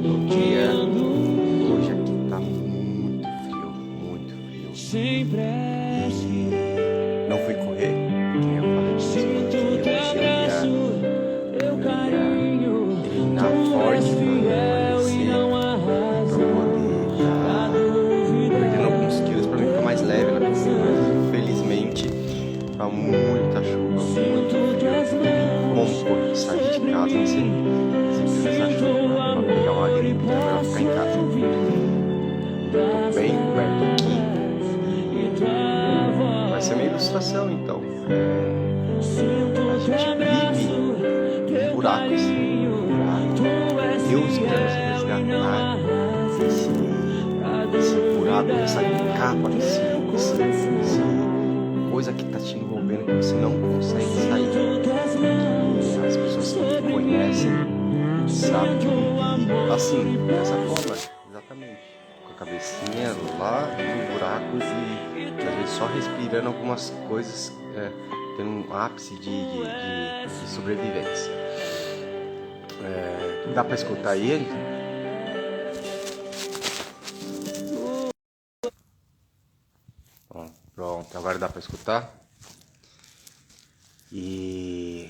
Bom dia. Hoje aqui tá muito frio, muito frio. Não fui correr, que nem eu falei pra você, que eu ia treinar forte pra emagrecer, pra poder tá perdendo alguns quilos pra mim ficar mais leve na corrida, mas infelizmente tá muita chuva, muito frio, não tem como sair de casa, não sei se essa chuva pra pegar uma gripe, então é melhor ficar em casa. Tô bem coberto aqui e vai ser uma ilustração então. A gente vive em buracos, Deus quer nos resgatar esse buraco, essa capa, essa coisa que tá te envolvendo que você não consegue sair. As pessoas que te conhecem sabem que assim, dessa forma, exatamente, com a cabecinha lá no buraco e às vezes só respirando algumas coisas, tendo um ápice de sobrevivência. Dá pra escutar ele? Bom, pronto, agora dá pra escutar. E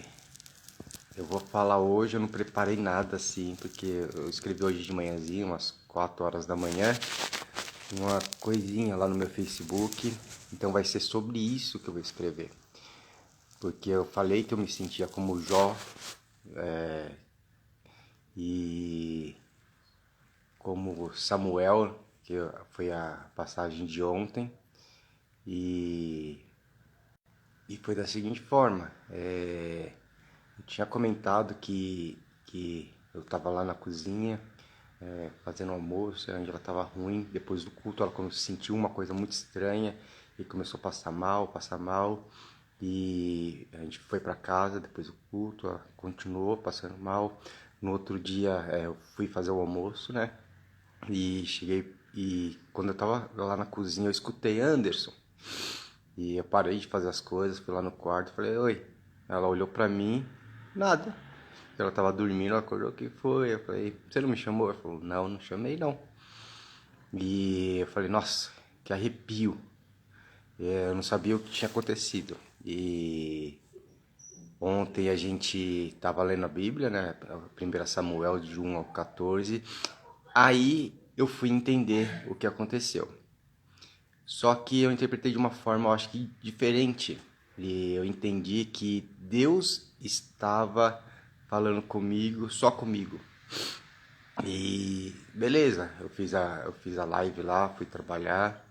eu vou falar hoje, eu não preparei nada assim, porque eu escrevi hoje de manhãzinha, umas 4 horas da manhã, uma coisinha lá no meu Facebook, então vai ser sobre isso que eu vou escrever. Porque eu falei que eu me sentia como Jó, e como Samuel, que foi a passagem de ontem, e foi da seguinte forma, eu tinha comentado que eu estava lá na cozinha, fazendo almoço, a Angela estava ruim, depois do culto ela sentiu uma coisa muito estranha e começou a passar mal, e a gente foi para casa depois do culto, ela continuou passando mal. No outro dia eu fui fazer o almoço, né, e cheguei, e quando eu estava lá na cozinha eu escutei Anderson, e eu parei de fazer as coisas, fui lá no quarto e falei, oi. Ela olhou pra mim, nada. Ela tava dormindo, ela acordou, o que foi? Eu falei, você não me chamou? Ela falou, não, não chamei não. E eu falei, nossa, que arrepio. Eu não sabia o que tinha acontecido. E ontem a gente tava lendo a Bíblia, né? 1 Samuel de 1 ao 14. Aí eu fui entender o que aconteceu. Só que eu interpretei de uma forma, eu acho que diferente. E eu entendi que Deus estava falando comigo, só comigo. E beleza, eu fiz a live lá, fui trabalhar.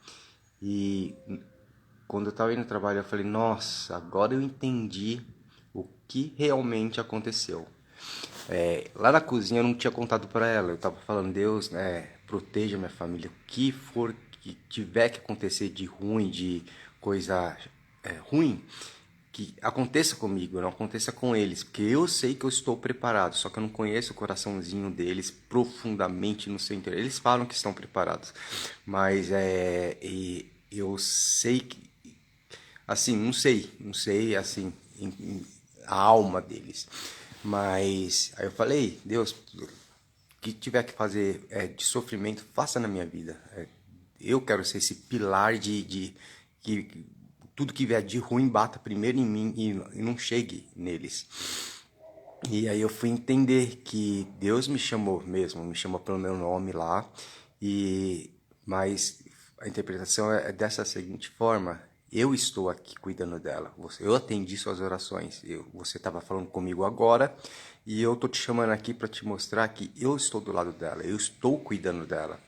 E quando eu tava indo trabalhar, eu falei, nossa, agora eu entendi o que realmente aconteceu. Lá na cozinha eu não tinha contado para ela, eu tava falando, Deus, né, proteja minha família, o que for que tiver que acontecer de ruim, de coisa ruim, que aconteça comigo, não aconteça com eles, porque eu sei que eu estou preparado, só que eu não conheço o coraçãozinho deles profundamente no seu interior. Eles falam que estão preparados, mas e eu sei que, assim, não sei assim, a alma deles. Mas aí eu falei, Deus, o que tiver que fazer de sofrimento, faça na minha vida. Eu quero ser esse pilar de que tudo que vier de ruim bata primeiro em mim e não chegue neles. E aí eu fui entender que Deus me chamou mesmo, me chamou pelo meu nome lá, mas a interpretação é dessa seguinte forma: eu estou aqui cuidando dela, eu atendi suas orações, você estava falando comigo agora e eu tô te chamando aqui para te mostrar que eu estou do lado dela, eu estou cuidando dela.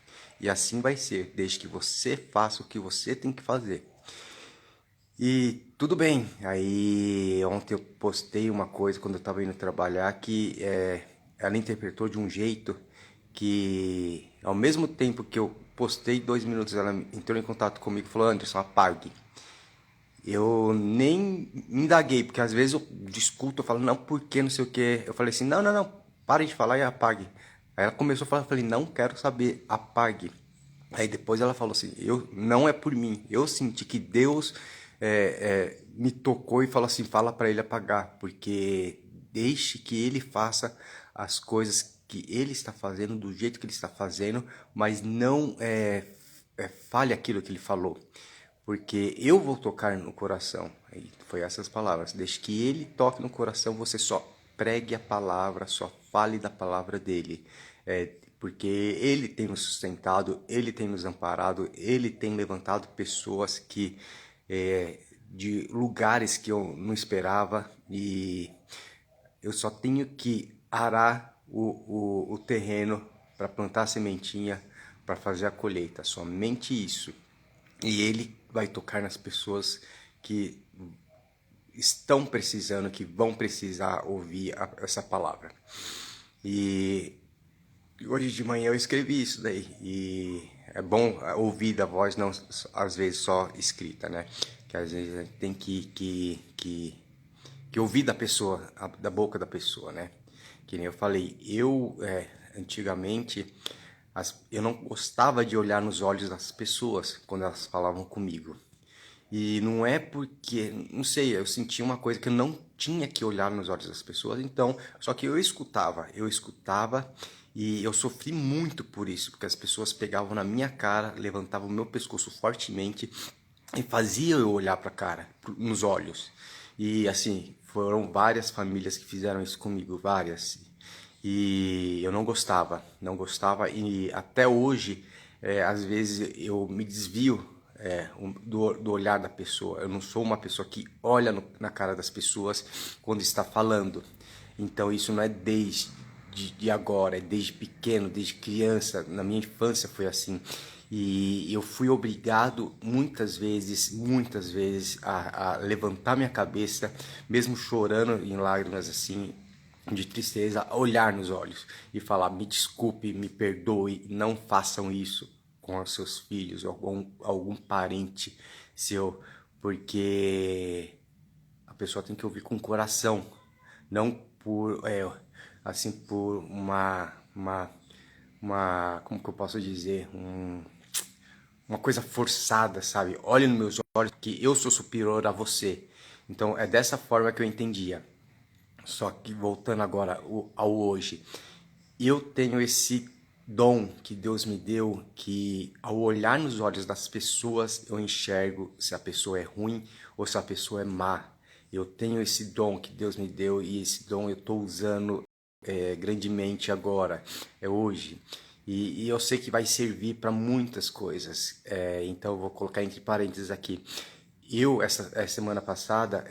E assim vai ser, desde que você faça o que você tem que fazer. E tudo bem, aí ontem eu postei uma coisa quando eu estava indo trabalhar que ela interpretou de um jeito que ao mesmo tempo que eu postei 2 minutos, ela entrou em contato comigo e falou, Anderson, apague. Eu nem indaguei, porque às vezes eu discuto, eu falo, não, por que, não sei o que. Eu falei assim, não, pare de falar e apague. Aí ela começou a falar, eu falei, não quero saber, apague. Aí depois ela falou assim, não é por mim, eu senti que Deus me tocou e falou assim, fala para ele apagar, porque deixe que ele faça as coisas que ele está fazendo, do jeito que ele está fazendo, mas não fale aquilo que ele falou, porque eu vou tocar no coração. E foi essas palavras. Desde que ele toque no coração, você só pregue a palavra, só fale da palavra dele. Porque ele tem nos sustentado, ele tem nos amparado, ele tem levantado pessoas que de lugares que eu não esperava, e eu só tenho que arar o terreno para plantar a sementinha, para fazer a colheita, somente isso. E ele vai tocar nas pessoas que estão precisando, que vão precisar ouvir essa palavra. E hoje de manhã eu escrevi isso daí, e é bom ouvir da voz, não às vezes só escrita, né? Que às vezes a gente tem que ouvir da pessoa, da boca da pessoa, né? Que nem eu falei, antigamente eu não gostava de olhar nos olhos das pessoas quando elas falavam comigo. E não é porque, não sei, eu sentia uma coisa que eu não tinha que olhar nos olhos das pessoas, então, só que eu escutava e eu sofri muito por isso, porque as pessoas pegavam na minha cara, levantavam o meu pescoço fortemente e faziam eu olhar para a cara, nos olhos. E assim, foram várias famílias que fizeram isso comigo, várias. E eu não gostava, e até hoje, às vezes eu me desvio do olhar da pessoa. Eu não sou uma pessoa que olha na cara das pessoas quando está falando. Então isso não é desde de agora, é desde pequeno, desde criança. Na minha infância foi assim. E eu fui obrigado muitas vezes a levantar minha cabeça, mesmo chorando em lágrimas assim, de tristeza, a olhar nos olhos e falar: me desculpe, me perdoe, não façam isso com os seus filhos ou algum parente seu, porque a pessoa tem que ouvir com o coração, não por como que eu posso dizer, uma coisa forçada, sabe? Olhe nos meus olhos que eu sou superior a você. Então é dessa forma que eu entendia. Só que voltando agora ao hoje, eu tenho esse dom que Deus me deu, que ao olhar nos olhos das pessoas eu enxergo se a pessoa é ruim ou se a pessoa é má. Eu tenho esse dom que Deus me deu, e esse dom eu estou usando grandemente agora, hoje. E eu sei que vai servir para muitas coisas. Então eu vou colocar entre parênteses aqui. Essa semana passada,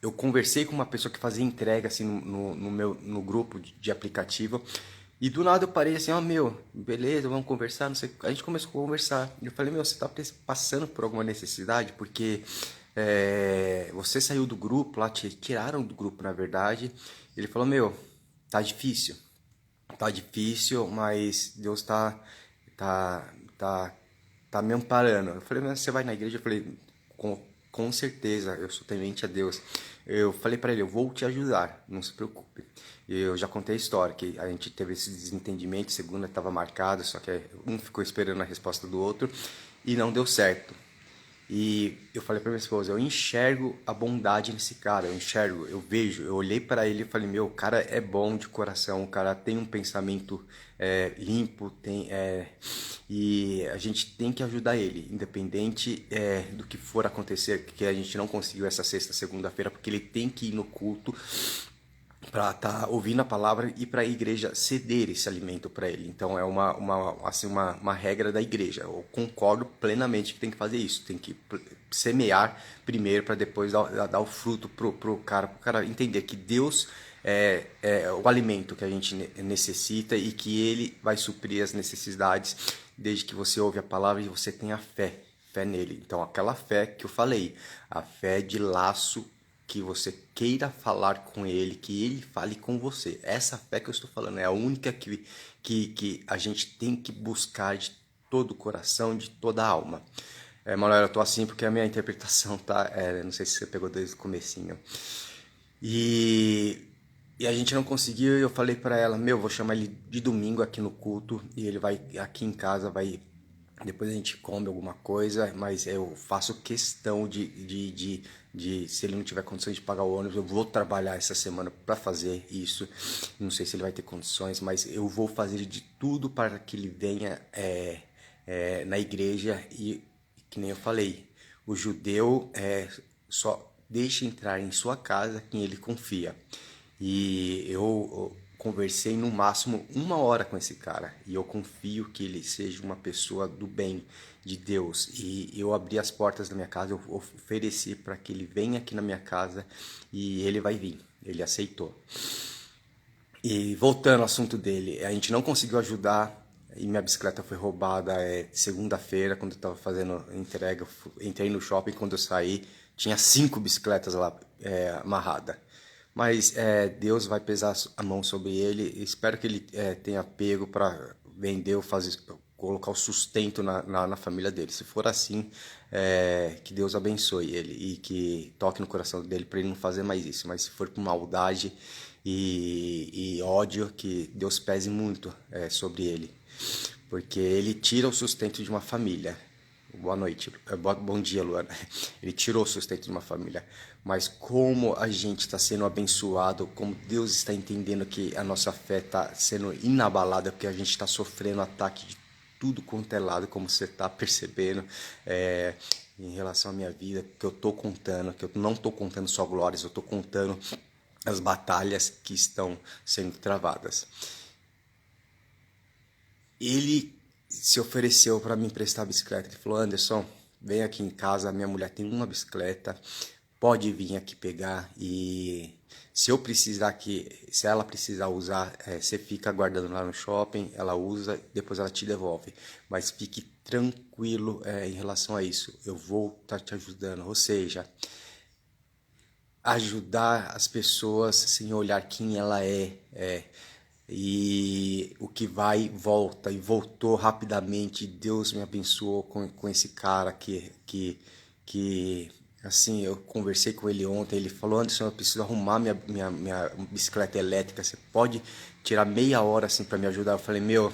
eu conversei com uma pessoa que fazia entrega assim no grupo de aplicativo, e do nada eu parei assim: ó, meu, beleza, vamos conversar, não sei. A gente começou a conversar. Eu falei: meu, você tá passando por alguma necessidade? Porque você saiu do grupo lá, te tiraram do grupo, na verdade. Ele falou: meu, tá difícil. Tá difícil, mas Deus tá, tá, tá me amparando. Eu falei: mas você vai na igreja? Eu falei: com certeza, eu sou temente a Deus. Eu falei para ele: eu vou te ajudar, não se preocupe. Eu já contei a história, que a gente teve esse desentendimento, segunda estava marcada, só que um ficou esperando a resposta do outro e não deu certo. E eu falei para minha esposa: eu enxergo a bondade nesse cara, eu vejo, eu olhei para ele e falei: meu, o cara é bom de coração, o cara tem um pensamento limpo, e a gente tem que ajudar ele, independente do que for acontecer, que a gente não conseguiu essa segunda-feira, porque ele tem que ir no culto para estar ouvindo a palavra e para a igreja ceder esse alimento para ele. Então é uma regra da igreja. Eu concordo plenamente que tem que fazer isso. Tem que semear primeiro para depois dar o fruto pro cara entender que Deus é o alimento que a gente necessita, e que ele vai suprir as necessidades desde que você ouve a palavra e você tenha fé nele. Então aquela fé que eu falei, a fé de laço, que você queira falar com ele, que ele fale com você. Essa fé que eu estou falando é a única que a gente tem que buscar de todo o coração, de toda a alma. Manuel, eu tô assim porque a minha interpretação tá... não sei se você pegou desde o comecinho. E a gente não conseguiu, e eu falei para ela: meu, vou chamar ele de domingo aqui no culto, e ele vai aqui em casa, depois a gente come alguma coisa, mas eu faço questão de de se ele não tiver condições de pagar o ônibus, eu vou trabalhar essa semana para fazer isso. Não sei se ele vai ter condições, mas eu vou fazer de tudo para que ele venha na igreja. E que nem eu falei, o judeu só deixa entrar em sua casa quem ele confia. E eu conversei no máximo 1 hora com esse cara. E eu confio que ele seja uma pessoa do bem, de Deus. E eu abri as portas da minha casa, eu ofereci para que ele venha aqui na minha casa e ele vai vir. Ele aceitou. E voltando ao assunto dele, a gente não conseguiu ajudar e minha bicicleta foi roubada segunda-feira, quando eu estava fazendo entrega. Entrei no shopping, quando eu saí, tinha 5 bicicletas lá amarradas. Mas Deus vai pesar a mão sobre ele. Espero que ele tenha pego para vender ou colocar o sustento na família dele. Se for assim, que Deus abençoe ele e que toque no coração dele para ele não fazer mais isso. Mas se for por maldade e ódio, que Deus pese muito sobre ele, porque ele tira o sustento de uma família. Boa noite, bom dia, Luana. Ele tirou o sustento de uma família. Mas como a gente está sendo abençoado, como Deus está entendendo que a nossa fé está sendo inabalada, porque a gente está sofrendo ataque de tudo quanto é lado, como você está percebendo em relação à minha vida, que eu estou contando, que eu não estou contando só glórias, eu estou contando as batalhas que estão sendo travadas. Ele se ofereceu para me emprestar a bicicleta. Ele falou: Anderson, vem aqui em casa, minha mulher tem uma bicicleta, pode vir aqui pegar e se ela precisar usar, você fica aguardando lá no shopping, ela usa, depois ela te devolve. Mas fique tranquilo em relação a isso, eu vou estar te ajudando. Ou seja, ajudar as pessoas sem olhar quem ela e o que vai volta, e voltou rapidamente. Deus me abençoou com esse cara que assim, eu conversei com ele ontem. Ele falou: Anderson, eu preciso arrumar minha bicicleta elétrica, você pode tirar meia hora assim para me ajudar? Eu falei: meu,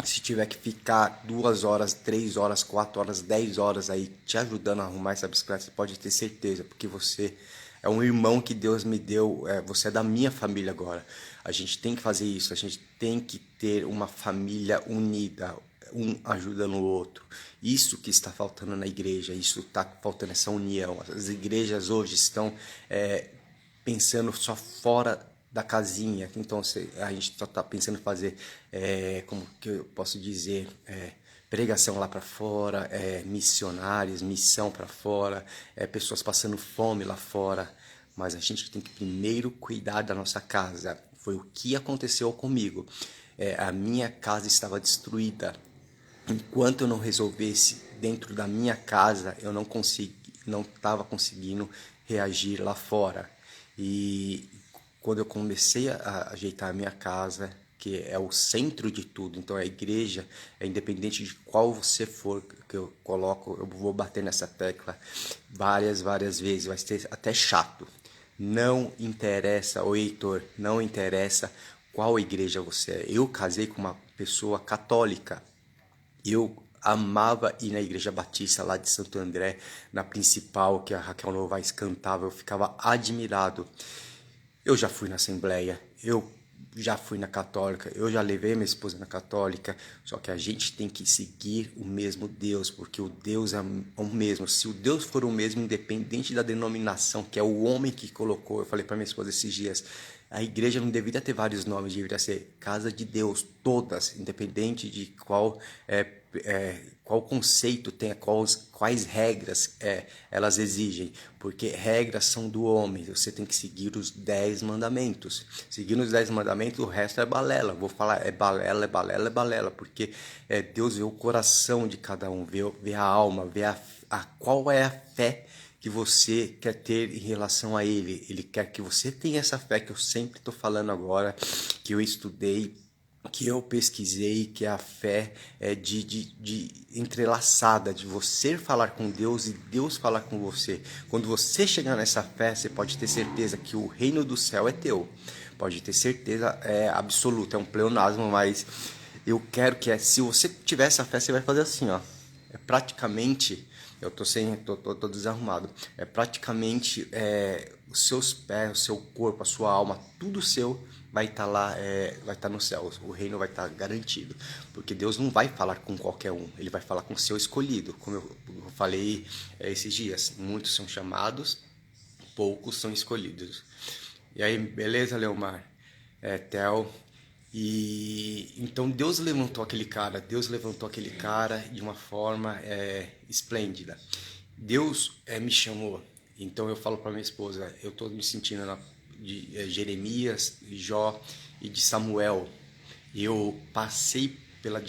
se tiver que ficar 2 horas, 3 horas, 4 horas, 10 horas aí te ajudando a arrumar essa bicicleta, você pode ter certeza, porque você é um irmão que Deus me deu, você é da minha família agora. A gente tem que fazer isso, a gente tem que ter uma família unida, um ajudando o outro. Isso que está faltando na igreja, isso está faltando, essa união. As igrejas hoje estão pensando só fora da casinha. Então a gente só está pensando em fazer, como que eu posso dizer, pregação lá para fora, missionários, missão para fora, pessoas passando fome lá fora. Mas a gente tem que primeiro cuidar da nossa casa. Foi o que aconteceu comigo. A minha casa estava destruída. Enquanto eu não resolvesse dentro da minha casa, eu não estava conseguindo reagir lá fora. E quando eu comecei a ajeitar a minha casa, que é o centro de tudo, então a igreja, independente de qual você for, que eu coloco, eu vou bater nessa tecla várias vezes, vai ser até chato. Não interessa, ô Heitor, não interessa qual igreja você é. Eu casei com uma pessoa católica. Eu amava ir na igreja batista lá de Santo André, na principal, que a Raquel Novaes cantava. Eu ficava admirado. Eu já fui na Assembleia, eu já fui na Católica, eu já levei minha esposa na Católica, só que a gente tem que seguir o mesmo Deus, porque o Deus é o mesmo. Se o Deus for o mesmo, independente da denominação, que é o homem que colocou, eu falei para minha esposa esses dias, a igreja não deveria ter vários nomes, deveria ser Casa de Deus, todas, independente de qual conceito tem, quais regras elas exigem, porque regras são do homem. Você tem que seguir os 10 mandamentos. Seguindo os 10 mandamentos, o resto é balela. Vou falar, é balela, porque Deus vê o coração de cada um, vê a alma, vê qual é a fé que você quer ter em relação a Ele. Ele quer que você tenha essa fé que eu sempre estou falando agora, que eu estudei, que eu pesquisei, que é a fé de entrelaçada, de você falar com Deus e Deus falar com você. Quando você chegar nessa fé, você pode ter certeza que o reino do céu é teu. Pode ter certeza absoluta, é um pleonasmo, mas eu quero que se você tiver essa fé, você vai fazer assim, ó. É praticamente eu tô desarrumado. É praticamente os seus pés, o seu corpo, a sua alma, tudo seu vai estar lá, vai estar no céu. O reino vai estar garantido, porque Deus não vai falar com qualquer um, ele vai falar com o seu escolhido. Como eu falei esses dias, muitos são chamados, poucos são escolhidos. E aí, beleza, Leomar? Theo. E então Deus levantou aquele cara de uma forma esplêndida. Deus me chamou. Então eu falo para minha esposa, eu estou me sentindo de Jeremias, de Jó e de Samuel. Eu passei pela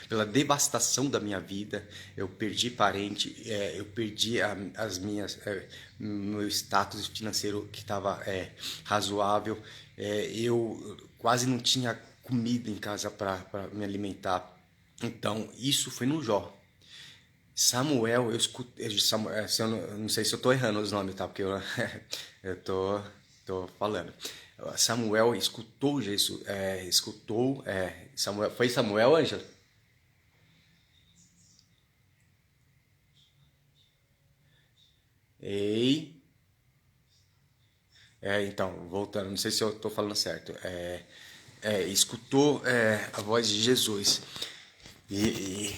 pela devastação da minha vida. Eu perdi parente, eu perdi as minhas meu status financeiro que estava razoável. Eu quase não tinha comida em casa para me alimentar. Então isso foi no Jó. Samuel, eu escutei. Eu não sei se eu tô errando os nomes, tá? Porque eu, eu tô falando. Samuel escutou Jesus, Samuel, foi Samuel, Ângela? Ei, então, voltando, não sei se eu tô falando certo. Escutou a voz de Jesus. E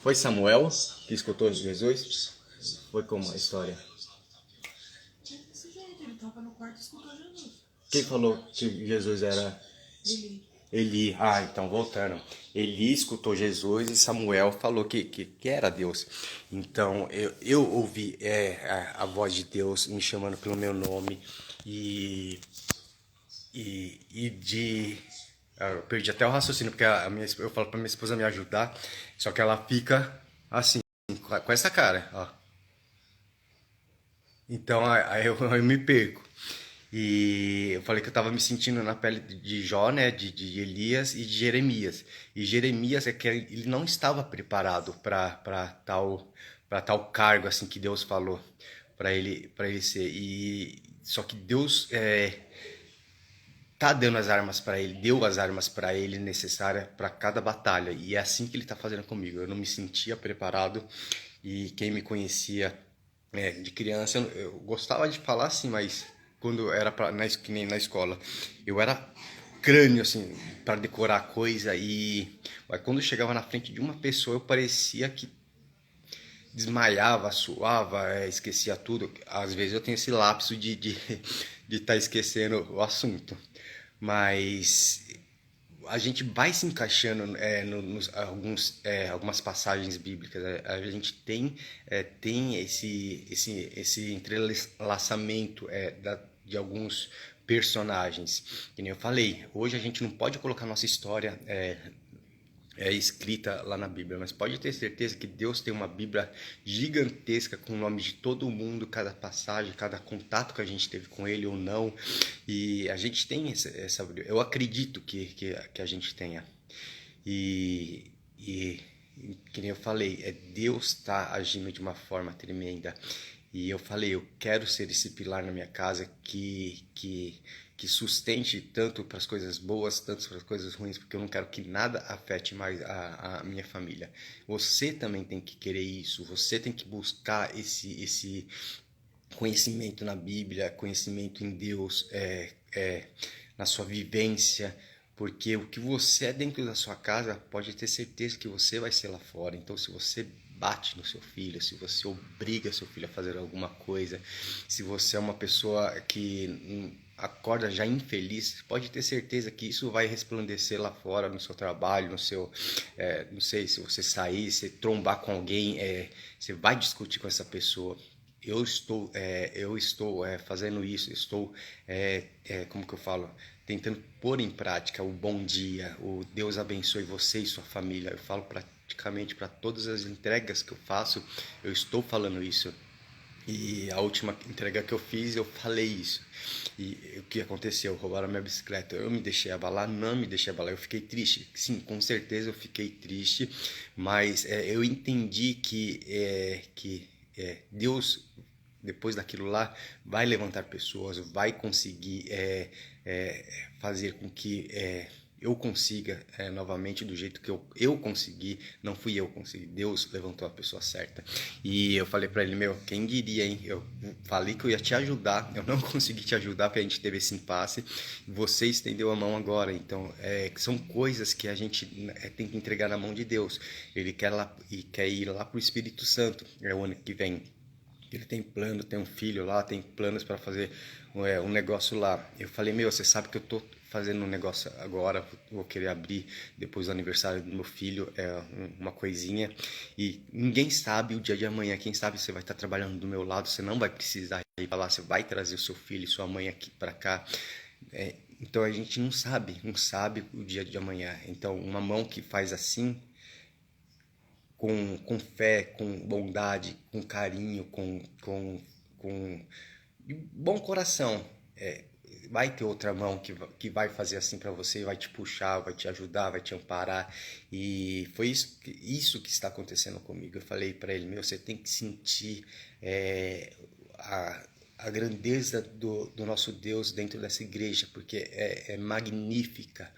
foi Samuel que escutou Jesus? Foi como a história? Desse jeito, ele tava no quarto e escutou Jesus. Quem falou que Jesus era Ele. Eli? Ah, então voltando. Eli escutou Jesus e Samuel falou que era Deus. Então eu ouvi a voz de Deus me chamando pelo meu nome e, e de. Eu perdi até o raciocínio, porque eu falo pra minha esposa me ajudar, só que ela fica assim, com essa cara, ó. Então aí eu me perco. E eu falei que eu estava me sentindo na pele de Jó, né, de Elias e de Jeremias. E Jeremias é que ele não estava preparado para tal cargo assim que Deus falou para ele ser. E só que Deus tá dando as armas para ele, deu as armas para ele necessárias para cada batalha. E é assim que ele está fazendo comigo. Eu não me sentia preparado e quem me conhecia de criança, eu gostava de falar assim, mas quando era que nem na escola, eu era crânio assim para decorar coisa e mas quando eu chegava na frente de uma pessoa eu parecia que desmaiava, suava, esquecia tudo. Às vezes eu tenho esse lapso de estar esquecendo o assunto, mas a gente vai se encaixando algumas passagens bíblicas. A gente tem esse entrelaçamento de alguns personagens. Que nem eu falei, hoje a gente não pode colocar nossa história escrita lá na Bíblia, mas pode ter certeza que Deus tem uma Bíblia gigantesca com o nome de todo mundo, cada passagem, cada contato que a gente teve com ele ou não, e a gente tem essa eu acredito que a gente tenha, e que nem eu falei, Deus está agindo de uma forma tremenda. E eu falei, eu quero ser esse pilar na minha casa que sustente tanto para as coisas boas, tanto para as coisas ruins, porque eu não quero que nada afete mais a minha família. Você também tem que querer isso, você tem que buscar esse conhecimento na Bíblia, conhecimento em Deus, na sua vivência, porque o que você é dentro da sua casa pode ter certeza que você vai ser lá fora. Então, se você bate no seu filho, se você obriga seu filho a fazer alguma coisa, se você é uma pessoa que acorda já infeliz, pode ter certeza que isso vai resplandecer lá fora no seu trabalho, no seu, não sei, se você sair, se trombar com alguém, você vai discutir com essa pessoa. Eu estou fazendo isso, estou, como que eu falo, tentando pôr em prática o bom dia, o Deus abençoe você e sua família. Eu falo praticamente para todas as entregas que eu faço, eu estou falando isso. E a última entrega que eu fiz, eu falei isso. E o que aconteceu? Roubaram minha bicicleta. Eu me deixei abalar? Não me deixei abalar. Eu fiquei triste. Sim, com certeza eu fiquei triste. Mas eu entendi que Deus, depois daquilo lá, vai levantar pessoas, vai conseguir fazer com que eu consiga novamente do jeito que eu consegui. Não fui eu que consegui, Deus levantou a pessoa certa. E eu falei pra ele, meu, quem diria, hein? Eu falei que eu ia te ajudar, eu não consegui te ajudar porque a gente teve esse impasse. Você estendeu a mão agora, então são coisas que a gente tem que entregar na mão de Deus. Ele quer ir lá pro Espírito Santo, o ano que vem. Ele tem plano, tem um filho lá, tem planos para fazer um negócio lá. Eu falei, meu, você sabe que eu tô fazendo um negócio agora, vou querer abrir depois do aniversário do meu filho, uma coisinha, e ninguém sabe o dia de amanhã. Quem sabe você vai estar trabalhando do meu lado, você não vai precisar ir para lá, você vai trazer o seu filho e sua mãe aqui para cá. Então a gente não sabe o dia de amanhã. Então uma mão que faz assim, com fé, com bondade, com carinho, com bom coração. Vai ter outra mão que vai fazer assim para você, vai te puxar, vai te ajudar, vai te amparar. E foi isso que está acontecendo comigo. Eu falei para ele, meu, você tem que sentir a grandeza do nosso Deus dentro dessa igreja, porque é magnífica.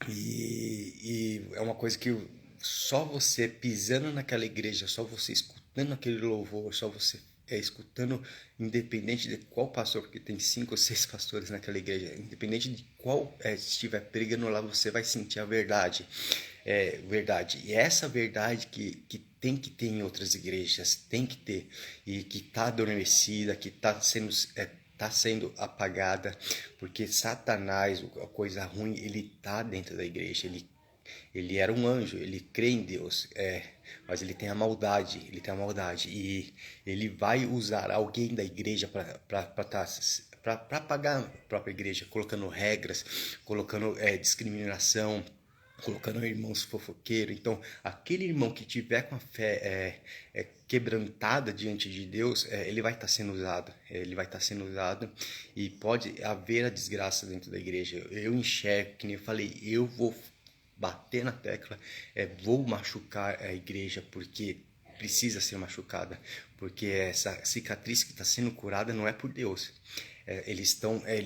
E é uma coisa que só você pisando naquela igreja, só você escutando aquele louvor, só você escutando, independente de qual pastor, porque tem 5 ou 6 pastores naquela igreja, independente de qual estiver pregando lá, você vai sentir a verdade. Verdade. E essa verdade que tem que ter em outras igrejas, tem que ter, e que está adormecida, que está sendo apagada, porque Satanás, a coisa ruim, ele está dentro da igreja, ele era um anjo, ele crê em Deus, mas ele tem a maldade e ele vai usar alguém da igreja para apagar a própria igreja, colocando regras, colocando discriminação, colocando irmãos fofoqueiros. Então, aquele irmão que tiver com a fé quebrantada diante de Deus, ele vai estar sendo usado. Ele vai estar sendo usado e pode haver a desgraça dentro da igreja. Eu enxergo, que nem eu falei, eu vou bater na tecla, vou machucar a igreja porque precisa ser machucada, porque essa cicatriz que está sendo curada não é por Deus. Eles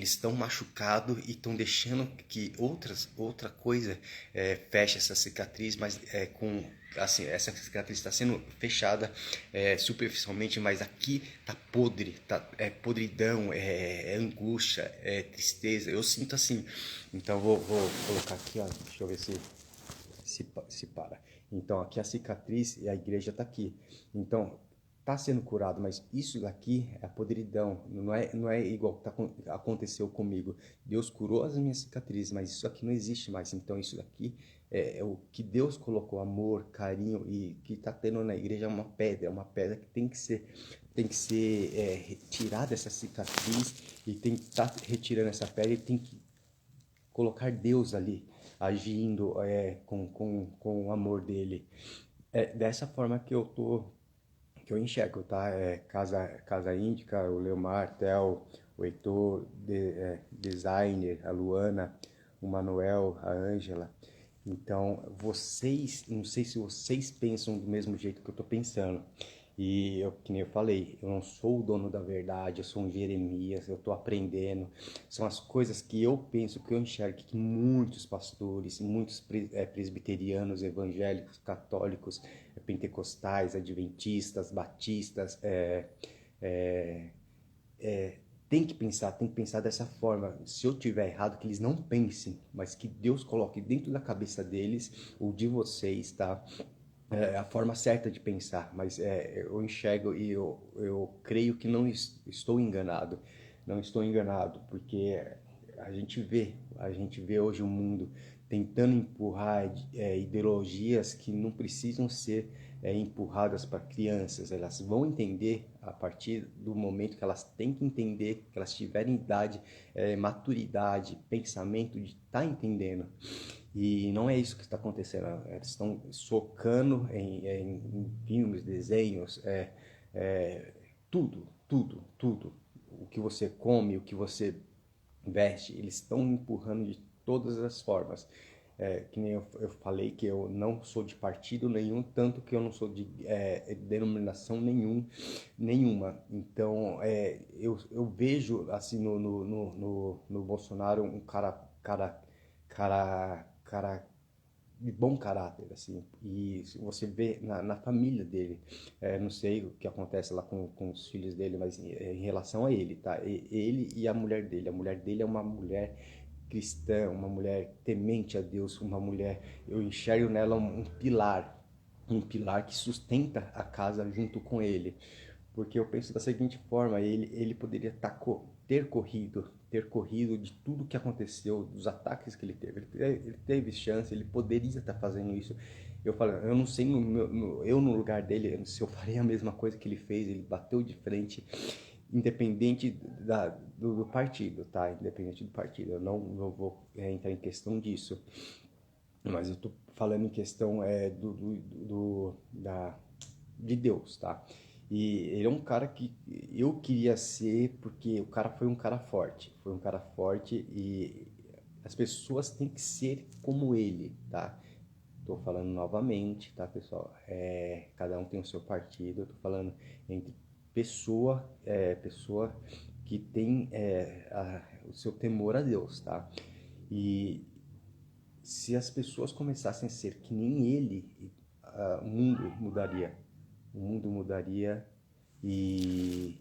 estão machucados e estão deixando que outra coisa feche essa cicatriz, mas assim, essa cicatriz está sendo fechada superficialmente, mas aqui tá podre, é podridão, é angústia, é tristeza. Eu sinto assim. Então vou colocar aqui, ó, deixa eu ver se para. Então aqui a cicatriz e a igreja está aqui. Então está sendo curado, mas isso daqui é a podridão, não é igual que aconteceu comigo. Deus curou as minhas cicatrizes, mas isso aqui não existe mais. Então isso daqui é o que Deus colocou, amor, carinho, e que está tendo na igreja é uma pedra que tem que ser retirada essa cicatriz, e tem que estar retirando essa pedra, e tem que colocar Deus ali, agindo com o amor dele. É dessa forma que eu enxergo, tá? Casa Índica, o Leomar, Theo, o Heitor, designer, a Luana, o Manuel, a Ângela. Então, não sei se vocês pensam do mesmo jeito que eu tô pensando. E que nem eu falei, eu não sou o dono da verdade, eu sou um Jeremias, eu estou aprendendo. São as coisas que eu penso, que eu enxergo, que muitos pastores, muitos presbiterianos, evangélicos, católicos, pentecostais, adventistas, batistas, tem que pensar dessa forma. Se eu tiver errado, que eles não pensem, mas que Deus coloque dentro da cabeça deles, ou de vocês, tá? A forma certa de pensar, mas eu enxergo e eu creio que não estou enganado. Não estou enganado, porque a gente vê hoje o mundo tentando empurrar ideologias que não precisam ser empurradas para crianças. Elas vão entender a partir do momento que elas têm que entender, que elas tiverem idade, maturidade, pensamento de estar entendendo. E não é isso que está acontecendo. Eles estão socando em filmes, desenhos, tudo. O que você come, o que você veste, eles estão empurrando de todas as formas. Que nem eu falei que eu não sou de partido nenhum, tanto que eu não sou de denominação nenhuma. Então, eu vejo assim no Bolsonaro um cara cara de bom caráter, assim. E você vê na família dele, não sei o que acontece lá com os filhos dele, mas em relação a ele, tá? Ele e a mulher dele. A mulher dele é uma mulher cristã, uma mulher temente a Deus, uma mulher, eu enxergo nela um pilar que sustenta a casa junto com ele. Porque eu penso da seguinte forma, ele poderia ter corrido de tudo que aconteceu, dos ataques que ele teve. Ele teve chance, ele poderia estar fazendo isso. Eu falo, eu não sei, eu no lugar dele, se eu faria a mesma coisa que ele fez, ele bateu de frente, independente do partido, tá? Independente do partido. Eu não vou entrar em questão disso. Mas eu tô falando em questão de Deus, tá? E ele é um cara que eu queria ser porque o cara foi um cara forte. Foi um cara forte e as pessoas têm que ser como ele, tá? Tô falando novamente, tá, pessoal? Cada um tem o seu partido. Eu tô falando entre pessoa que tem o seu temor a Deus, tá? E se as pessoas começassem a ser que nem ele, o mundo mudaria. O mundo mudaria e,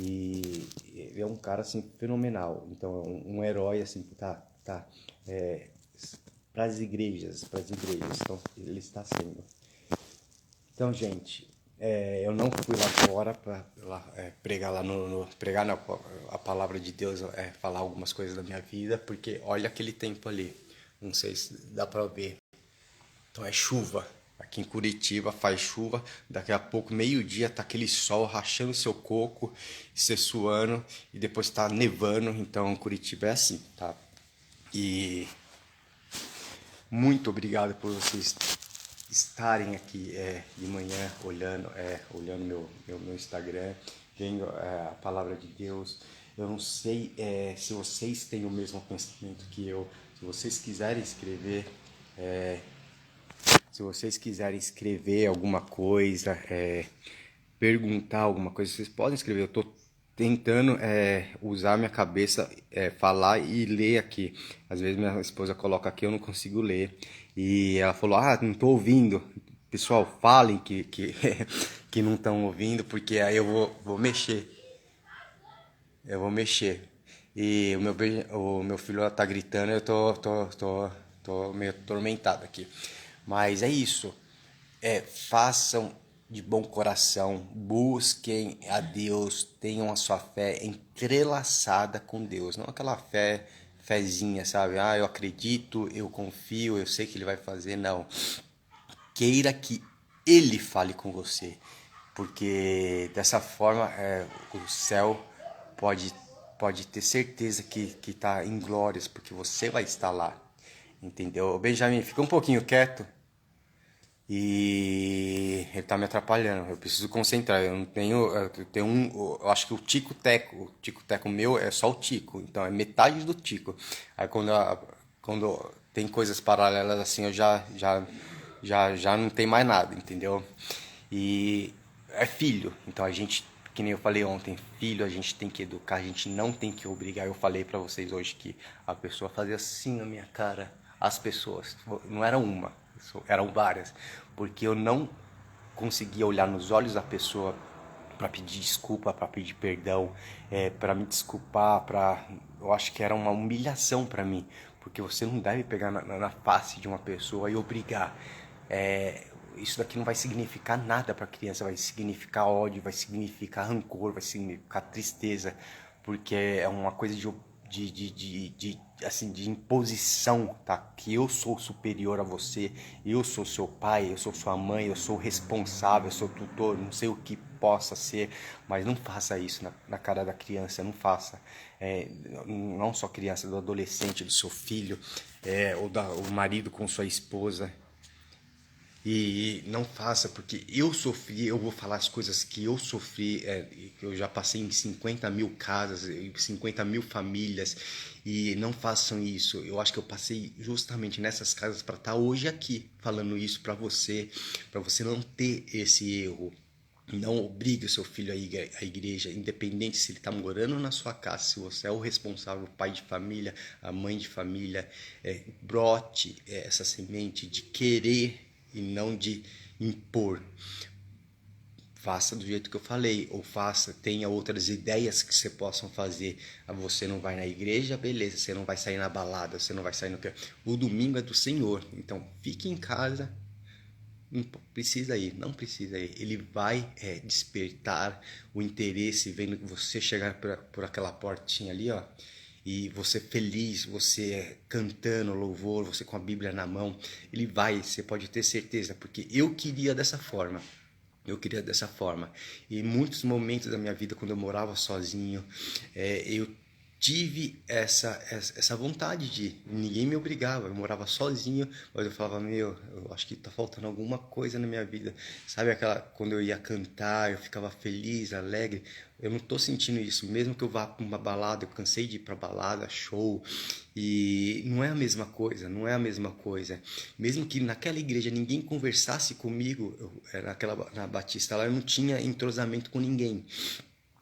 e ele é um cara assim fenomenal. Então é um herói assim que tá para as igrejas. Então ele está sendo. Então, gente, eu não fui lá fora para pregar lá pregar a palavra de Deus, falar algumas coisas da minha vida, porque olha aquele tempo ali. Não sei se dá para ver. Então é chuva. Aqui em Curitiba faz chuva, daqui a pouco, meio-dia, tá aquele sol rachando seu coco, você suando, e depois tá nevando. Então Curitiba é assim, tá? E muito obrigado por vocês estarem aqui de manhã olhando meu Instagram, vendo a palavra de Deus. Eu não sei se vocês têm o mesmo pensamento que eu. Se vocês quiserem escrever, alguma coisa, perguntar alguma coisa, vocês podem escrever. Eu tô tentando usar minha cabeça, falar e ler aqui. Às vezes minha esposa coloca aqui, eu não consigo ler. E ela falou, não tô ouvindo. Pessoal, falem que, que não estão ouvindo, porque aí eu vou mexer. Eu vou mexer. E o meu filho tá gritando, eu tô meio atormentado aqui. Mas é isso. Façam de bom coração, busquem a Deus, tenham a sua fé entrelaçada com Deus, não aquela fezinha, sabe? Eu acredito, eu confio, eu sei que Ele vai fazer, não. Queira que Ele fale com você, porque dessa forma o céu pode ter certeza que está em glórias, porque você vai estar lá, entendeu? Benjamin, fica um pouquinho quieto. E ele tá me atrapalhando. Eu preciso concentrar. Eu não tenho. Eu tenho eu acho que o tico-teco meu é só o tico. Então é metade do tico. Aí quando tem coisas paralelas assim, eu já não tem mais nada, entendeu? E é filho. Então a gente, que nem eu falei ontem, filho a gente tem que educar, a gente não tem que obrigar. Eu falei pra vocês hoje que a pessoa fazia assim na minha cara. As pessoas, não era uma, eram várias, porque eu não conseguia olhar nos olhos da pessoa para pedir desculpa, para pedir perdão, para me desculpar, eu acho que era uma humilhação para mim, porque você não deve pegar na face de uma pessoa e obrigar. Isso daqui não vai significar nada para a criança, vai significar ódio, vai significar rancor, vai significar tristeza, porque é uma coisa assim, de imposição, tá? Que eu sou superior a você, eu sou seu pai, eu sou sua mãe, eu sou responsável, eu sou tutor, não sei o que possa ser, mas não faça isso na cara da criança, não faça. Não só criança, do adolescente, do seu filho, o marido com sua esposa. E não faça, porque eu sofri, eu vou falar as coisas que eu sofri, que eu já passei em 50 mil casas, 50 mil famílias, e não façam isso. Eu acho que eu passei justamente nessas casas para estar hoje aqui falando isso para você não ter esse erro. Não obrigue o seu filho à igreja, independente se ele está morando na sua casa, se você é o responsável, o pai de família, a mãe de família. Brote essa semente de querer e não de impor. Faça do jeito que eu falei, ou tenha outras ideias que você possam fazer. Você não vai na igreja, beleza, você não vai sair na balada, você não vai sair no... O domingo é do Senhor, então fique em casa. Não precisa ir, não precisa ir. Ele vai despertar o interesse vendo você chegar por aquela portinha ali, ó, e você feliz, você cantando louvor, você com a Bíblia na mão. Ele vai, você pode ter certeza, porque eu queria dessa forma. Eu queria dessa forma. E em muitos momentos da minha vida, quando eu morava sozinho, eu tive essa vontade de... Ninguém me obrigava, eu morava sozinho, mas eu falava, meu, eu acho que tá faltando alguma coisa na minha vida. Sabe aquela... Quando eu ia cantar, eu ficava feliz, alegre. Eu não tô sentindo isso. Mesmo que eu vá pra uma balada, eu cansei de ir pra balada, show, e não é a mesma coisa, não é a mesma coisa. Mesmo que naquela igreja ninguém conversasse comigo, na Batista lá eu não tinha entrosamento com ninguém.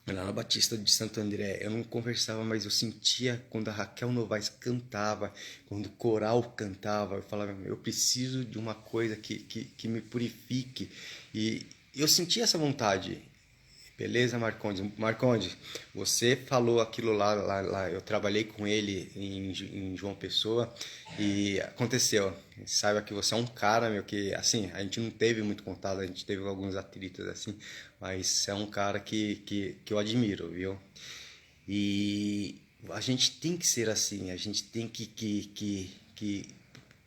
Lá na Batista de Santo André, eu não conversava, mas eu sentia quando a Raquel Novaes cantava, quando o coral cantava, eu falava, eu preciso de uma coisa que me purifique. E eu sentia essa vontade. Beleza, Marcondes? Marcondes, você falou aquilo lá, eu trabalhei com ele em João Pessoa e aconteceu. Saiba que você é um cara, meu, que assim, a gente não teve muito contato, a gente teve alguns atritos assim, mas é um cara que eu admiro, viu? E a gente tem que ser assim, a gente tem que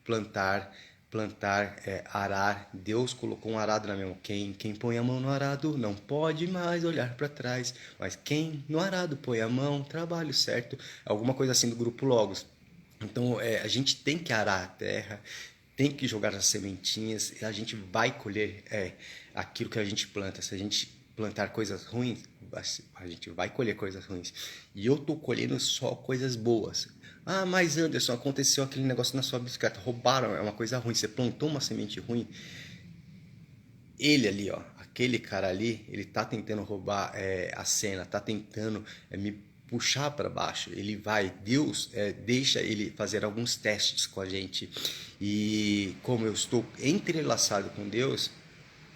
plantar, arar. Deus colocou um arado na minha mão. Quem põe a mão no arado não pode mais olhar para trás, mas quem no arado põe a mão, trabalho certo. Alguma coisa assim do grupo Logos. Então a gente tem que arar a terra, tem que jogar as sementinhas e a gente vai colher aquilo que a gente planta. Se a gente plantar coisas ruins, a gente vai colher coisas ruins. E eu tô colhendo só coisas boas. Ah, mas Anderson, aconteceu aquele negócio na sua bicicleta, roubaram, é uma coisa ruim, você plantou uma semente ruim. Ele ali, ó, aquele cara ali, ele tá tentando roubar a cena, tá tentando me puxar para baixo. Ele vai, Deus deixa ele fazer alguns testes com a gente. E como eu estou entrelaçado com Deus,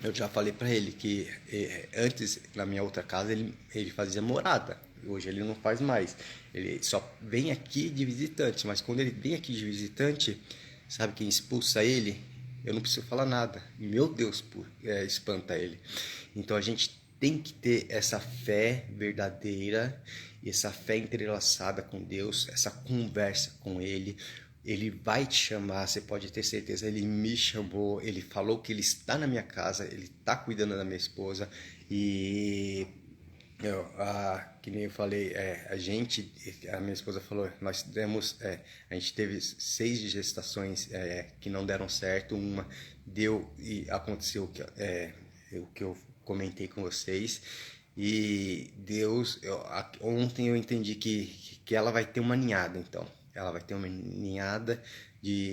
eu já falei para ele que antes na minha outra casa ele fazia morada. Hoje ele não faz mais. Ele só vem aqui de visitante, mas quando ele vem aqui de visitante, sabe quem expulsa ele? Eu não preciso falar nada. Meu Deus, espanta ele. Então a gente tem que ter essa fé verdadeira e essa fé entrelaçada com Deus, essa conversa com Ele. Ele vai te chamar, você pode ter certeza. Ele me chamou, ele falou que ele está na minha casa, ele está cuidando da minha esposa. E que nem eu falei, a minha esposa falou, a gente teve 6 gestações que não deram certo, uma deu e aconteceu o que eu comentei com vocês. E Deus, ontem eu entendi que ela vai ter uma ninhada, então. Ela vai ter uma ninhada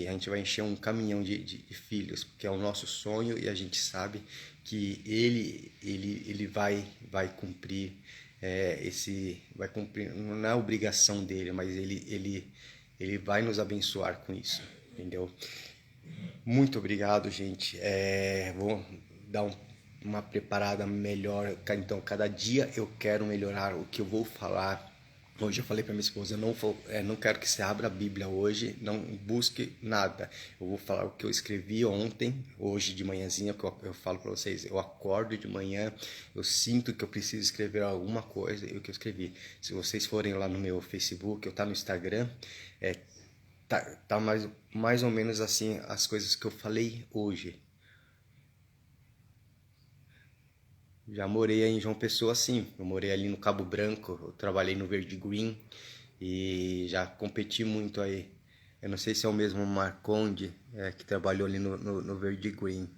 a gente vai encher um caminhão de filhos, porque é o nosso sonho e a gente sabe que ele vai cumprir vai cumprir, não é obrigação dele, mas ele vai nos abençoar com isso, entendeu? Muito obrigado, gente. Vou dar uma preparada melhor. Então, cada dia eu quero melhorar o que eu vou falar. Hoje eu falei para minha esposa, não quero que você abra a Bíblia hoje, não busque nada. Eu vou falar o que eu escrevi ontem, hoje de manhãzinha, que eu falo para vocês. Eu acordo de manhã, eu sinto que eu preciso escrever alguma coisa e o que eu escrevi. Se vocês forem lá no meu Facebook, eu tá no Instagram, tá mais ou menos assim as coisas que eu falei hoje. Já morei em João Pessoa, assim. Eu morei ali no Cabo Branco, eu trabalhei no Verde Green e já competi muito aí. Eu não sei se é o mesmo Marconde que trabalhou ali no Verde Green.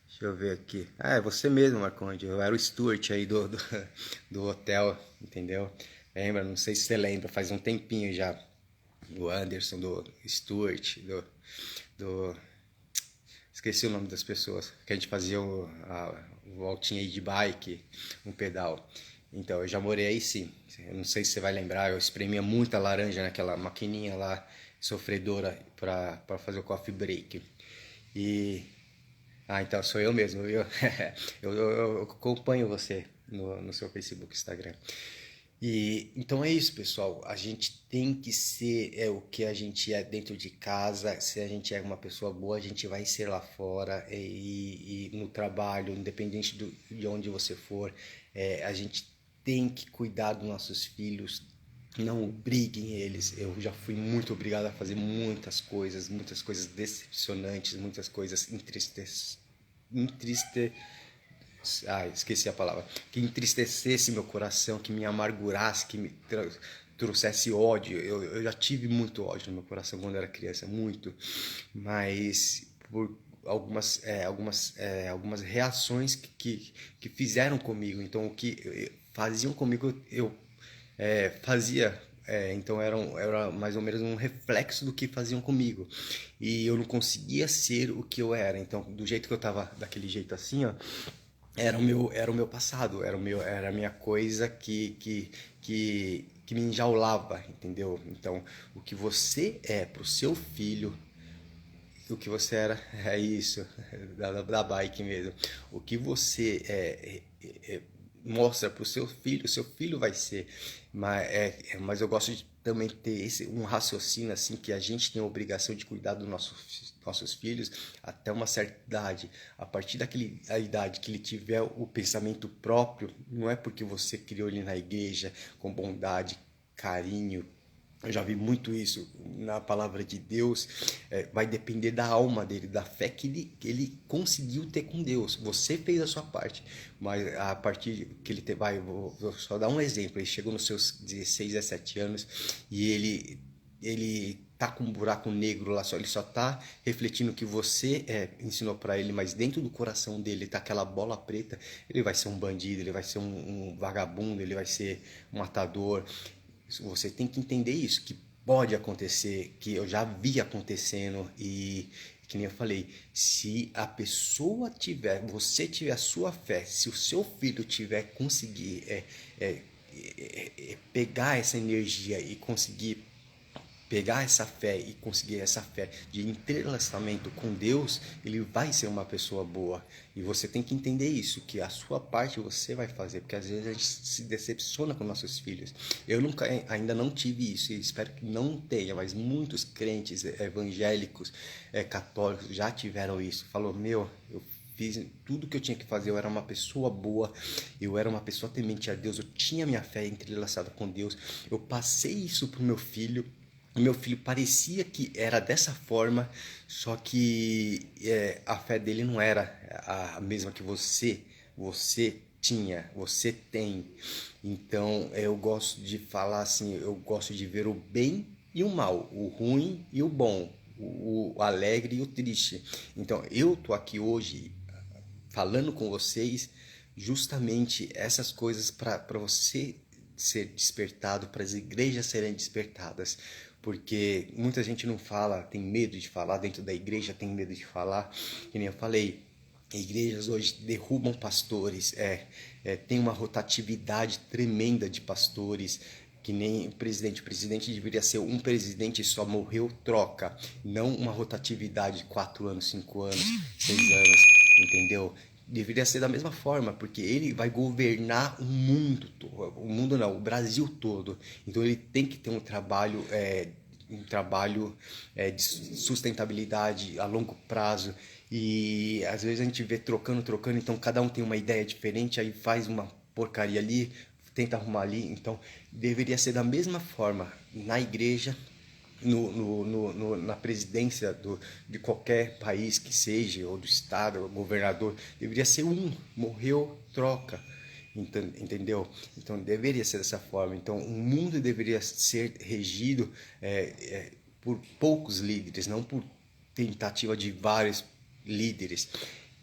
Deixa eu ver aqui. Ah, é você mesmo, Marconde. Eu era o Stuart aí do hotel, entendeu? Lembra? Não sei se você lembra, faz um tempinho já. Do Anderson, do Stuart, do esqueci o nome das pessoas, que a gente fazia a voltinha aí de bike, um pedal. Então, eu já morei aí sim. Eu não sei se você vai lembrar, eu espremia muita laranja naquela maquininha lá, sofredora, para fazer o coffee break. E ah, então sou eu mesmo, viu? Eu acompanho você no seu Facebook, Instagram. E então é isso, pessoal. A gente tem que ser o que a gente é dentro de casa. Se a gente é uma pessoa boa, a gente vai ser lá fora e no trabalho, independente de onde você for. A gente tem que cuidar dos nossos filhos. Não obriguem eles. Eu já fui muito obrigado a fazer muitas coisas decepcionantes, muitas coisas esqueci a palavra, que entristecesse meu coração, que me amargurasse, que me trouxesse ódio. Eu já tive muito ódio no meu coração quando era criança, muito, mas por algumas reações que fizeram comigo, então o que faziam comigo eu fazia. Então era mais ou menos um reflexo do que faziam comigo. E eu não conseguia ser o que eu era. Então, do jeito que eu tava, daquele jeito assim, ó, era o meu passado, era a minha coisa que me enjaulava, entendeu? Então, o que você é pro seu filho, o que você era, é isso, da bike mesmo. O que você mostra pro seu filho vai ser. Mas eu gosto de também ter um raciocínio assim que a gente tem a obrigação de cuidar dos nossos filhos até uma certa idade. A partir da idade que ele tiver o pensamento próprio, não é porque você criou ele na igreja com bondade, carinho. Eu já vi muito isso na palavra de Deus. Vai depender da alma dele, da fé que ele conseguiu ter com Deus. Você fez a sua parte, mas a partir que ele vai, vou só dar um exemplo. Ele chegou nos seus 16, 17 anos e ele tá com um buraco negro lá, ele só tá refletindo o que você ensinou para ele, mas dentro do coração dele tá aquela bola preta. Ele vai ser um bandido, ele vai ser um vagabundo, ele vai ser um matador. Você tem que entender isso, que pode acontecer, que eu já vi acontecendo e que nem eu falei, se a pessoa tiver, você tiver a sua fé, se o seu filho tiver conseguir pegar essa energia e conseguir pegar essa fé e conseguir essa fé de entrelaçamento com Deus, ele vai ser uma pessoa boa. E você tem que entender isso, que a sua parte você vai fazer, porque às vezes a gente se decepciona com nossos filhos. Eu ainda não tive isso, e espero que não tenha, mas muitos crentes evangélicos, católicos já tiveram isso. Falou, eu fiz tudo que eu tinha que fazer, eu era uma pessoa boa, eu era uma pessoa temente a Deus, eu tinha minha fé entrelaçada com Deus, eu passei isso pro meu filho. O meu filho parecia que era dessa forma, só que a fé dele não era a mesma que você tinha, você tem. Então eu gosto de falar assim, eu gosto de ver o bem e o mal, o ruim e o bom, o alegre e o triste. Então eu tô aqui hoje falando com vocês justamente essas coisas para você ser despertado, para as igrejas serem despertadas, porque muita gente não fala, tem medo de falar, dentro da igreja tem medo de falar, que nem eu falei, igrejas hoje derrubam pastores, tem uma rotatividade tremenda de pastores, que nem o presidente deveria ser um presidente só, morreu, troca, não uma rotatividade de 4 anos, 5 anos, 6 anos, entendeu? Deveria ser da mesma forma, porque ele vai governar o mundo não, o Brasil todo. Então ele tem que ter um trabalho de sustentabilidade a longo prazo. E às vezes a gente vê trocando, então cada um tem uma ideia diferente, aí faz uma porcaria ali, tenta arrumar ali. Então deveria ser da mesma forma na igreja, na presidência de qualquer país que seja, ou do estado, ou governador, deveria ser morreu, troca, entendeu? Então deveria ser dessa forma. Então o mundo deveria ser regido por poucos líderes, não por tentativa de vários líderes.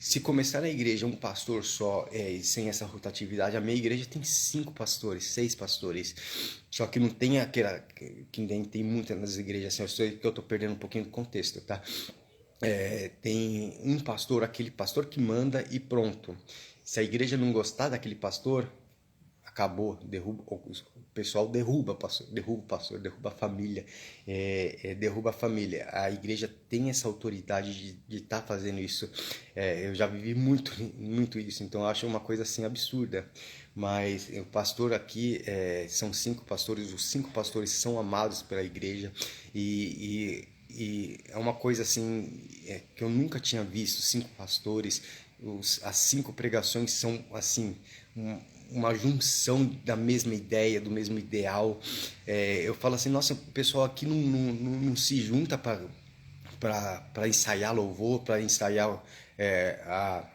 Se começar na igreja um pastor só, sem essa rotatividade, a minha igreja tem 5 pastores, 6 pastores. Só que não tem aquela que nem tem muitas nas igrejas, assim, eu sei que eu tô perdendo um pouquinho do contexto, tá? tem um pastor, aquele pastor que manda e pronto. Se a igreja não gostar daquele pastor, acabou, derruba, o pessoal derruba o pastor, derruba a família, derruba a família. A igreja tem essa autoridade de estar fazendo isso. Eu já vivi muito isso, então eu acho uma coisa assim absurda. Mas o pastor aqui, são 5 pastores, os 5 pastores são amados pela igreja e é uma coisa assim que eu nunca tinha visto. 5 pastores, as 5 pregações são assim uma junção da mesma ideia, do mesmo ideal. Eu falo assim, nossa, o pessoal aqui não se junta para ensaiar louvor, para ensaiar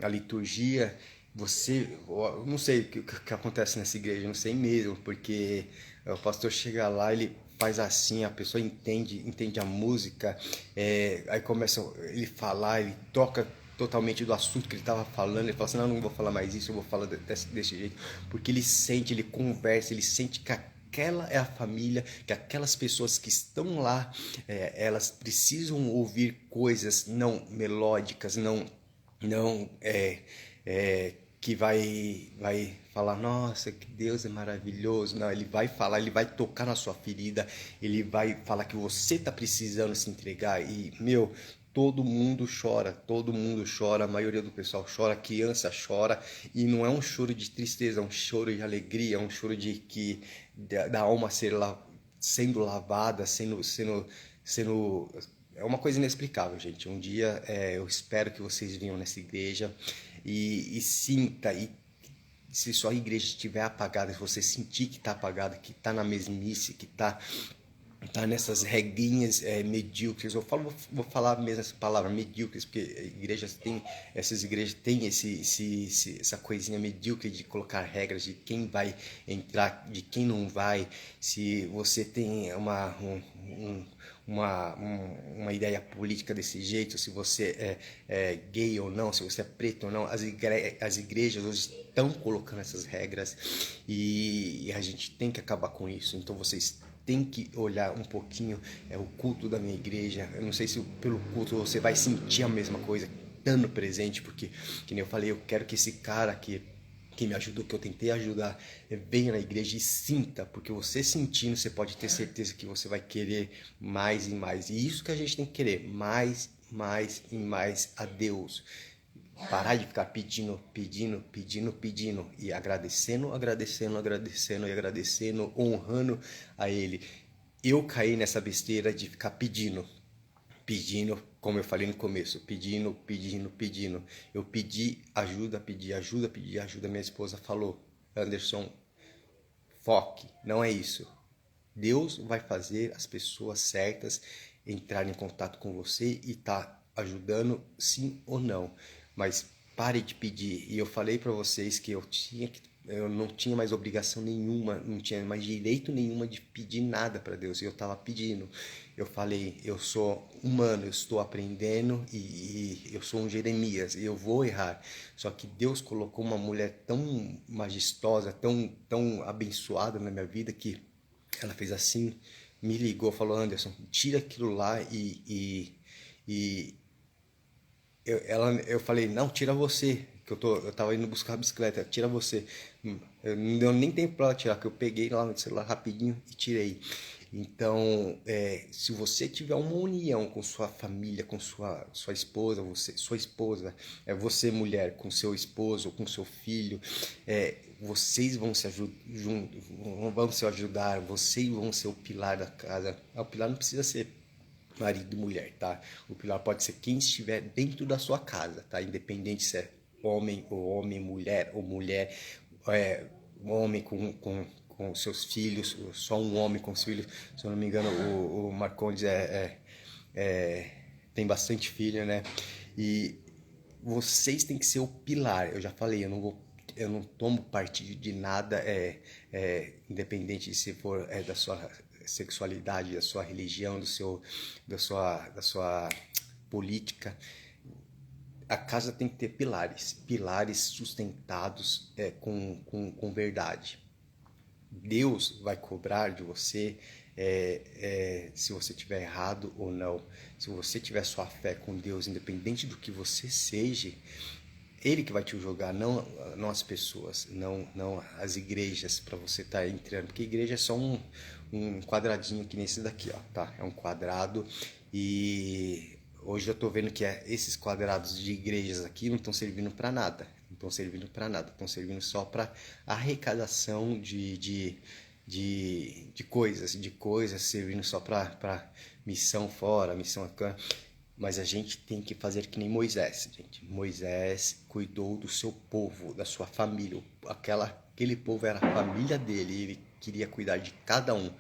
a liturgia. Eu não sei o que acontece nessa igreja, não sei mesmo, porque o pastor chega lá, ele faz assim, a pessoa entende a música, aí começa ele falar, ele toca totalmente do assunto que ele estava falando, ele fala assim, não vou falar mais isso, eu vou falar desse jeito, porque ele sente, ele conversa, ele sente que aquela é a família, que aquelas pessoas que estão lá, elas precisam ouvir coisas não melódicas, não que vai falar, nossa, que Deus é maravilhoso. Não, ele vai falar, ele vai tocar na sua ferida, ele vai falar que você está precisando se entregar. E, meu, todo mundo chora, a maioria do pessoal chora, a criança chora, e não é um choro de tristeza, é um choro de alegria, é um choro da alma sendo lavada, sendo é uma coisa inexplicável, gente. Um dia eu espero que vocês venham nessa igreja e sinta, e se sua igreja estiver apagada, se você sentir que está apagada, que está na mesmice, que tá nessas regrinhas medíocres, vou falar mesmo essa palavra, medíocres, porque essas igrejas têm essa coisinha medíocre de colocar regras de quem vai entrar, de quem não vai, se você tem uma ideia política desse jeito, se você é gay ou não, se você é preto ou não, as igrejas hoje estão colocando essas regras e a gente tem que acabar com isso. Então vocês tem que olhar um pouquinho o culto da minha igreja. Eu não sei se pelo culto você vai sentir a mesma coisa, dando presente, porque, que nem eu falei, eu quero que esse cara que me ajudou, que eu tentei ajudar, venha na igreja e sinta, porque você sentindo, você pode ter certeza que você vai querer mais e mais. E isso que a gente tem que querer, mais, mais e mais a Deus. Parar de ficar pedindo e agradecendo, honrando a Ele. Eu caí nessa besteira de ficar pedindo, como eu falei no começo, pedindo. Eu pedi ajuda. Minha esposa falou, Anderson, foque, não é isso. Deus vai fazer as pessoas certas entrarem em contato com você e tá ajudando, sim ou não. Mas pare de pedir. E eu falei para vocês que eu não tinha mais obrigação nenhuma, não tinha mais direito nenhuma de pedir nada para Deus. E eu estava pedindo. Eu falei, eu sou humano, eu estou aprendendo e eu sou um Jeremias e eu vou errar. Só que Deus colocou uma mulher tão majestosa, tão abençoada na minha vida que ela fez assim, me ligou, falou, Anderson, tira aquilo lá e eu falei, não, tira você, que eu tava indo buscar a bicicleta, tira você. Não deu nem tempo para ela tirar, que eu peguei lá no celular rapidinho e tirei. Então, se você tiver uma união com sua família, com sua esposa, sua esposa, você mulher com seu esposo, com seu filho, vocês vão se ajudar, vocês vão ser o pilar da casa. O pilar não precisa ser marido e mulher, tá? O pilar pode ser quem estiver dentro da sua casa, tá? Independente se é homem, mulher ou mulher, homem com seus filhos, só um homem com os filhos. Se eu não me engano, o Marcondes tem bastante filho, né? E vocês têm que ser o pilar. Eu já falei, eu não tomo partido de nada, independente de se for da sua sexualidade, da sua religião, da sua política. A casa tem que ter pilares sustentados com verdade. Deus vai cobrar de você se você tiver errado ou não. Se você tiver sua fé com Deus, independente do que você seja, Ele que vai te julgar, não as pessoas, não as igrejas, para você estar entrando. Porque igreja é só um quadradinho que nem esse daqui, ó, tá? É um quadrado e hoje eu tô vendo que esses quadrados de igrejas aqui não estão servindo para nada. Não estão servindo para nada, estão servindo só para arrecadação de coisas, servindo só para missão fora, missão aqui. Mas a gente tem que fazer que nem Moisés, gente. Moisés cuidou do seu povo, da sua família. Aquele povo era a família dele, ele queria cuidar de cada um.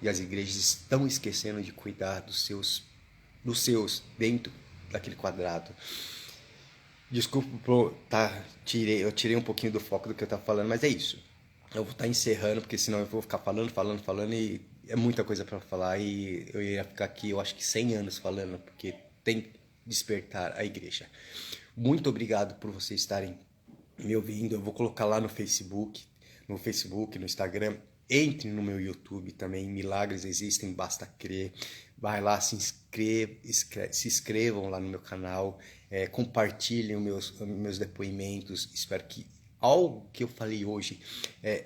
E as igrejas estão esquecendo de cuidar dos seus dentro daquele quadrado. Desculpa, eu tirei um pouquinho do foco do que eu estava falando, mas é isso. Eu vou estar encerrando, porque senão eu vou ficar falando e é muita coisa para falar e eu ia ficar aqui, eu acho que 100 anos falando, porque tem que despertar a igreja. Muito obrigado por vocês estarem me ouvindo. Eu vou colocar lá no Facebook, no Instagram. Entre no meu YouTube também, milagres existem, basta crer. Vai lá, se inscrevam lá no meu canal, compartilhem os meus depoimentos. Espero que algo que eu falei hoje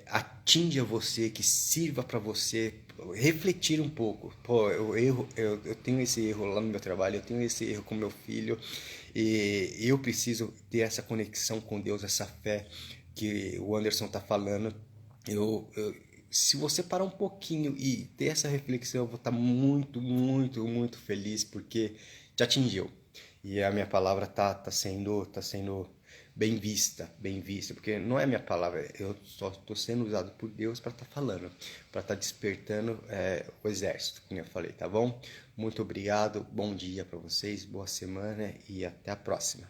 atinja você, que sirva para você refletir um pouco. Pô, eu tenho esse erro lá no meu trabalho, eu tenho esse erro com meu filho e eu preciso ter essa conexão com Deus, essa fé que o Anderson tá falando. Se você parar um pouquinho e ter essa reflexão, eu vou estar muito, muito, muito feliz porque te atingiu. E a minha palavra tá sendo bem vista, porque não é minha palavra, eu só estou sendo usado por Deus para estar falando, para estar despertando o exército, como eu falei, tá bom? Muito obrigado, bom dia para vocês, boa semana e até a próxima.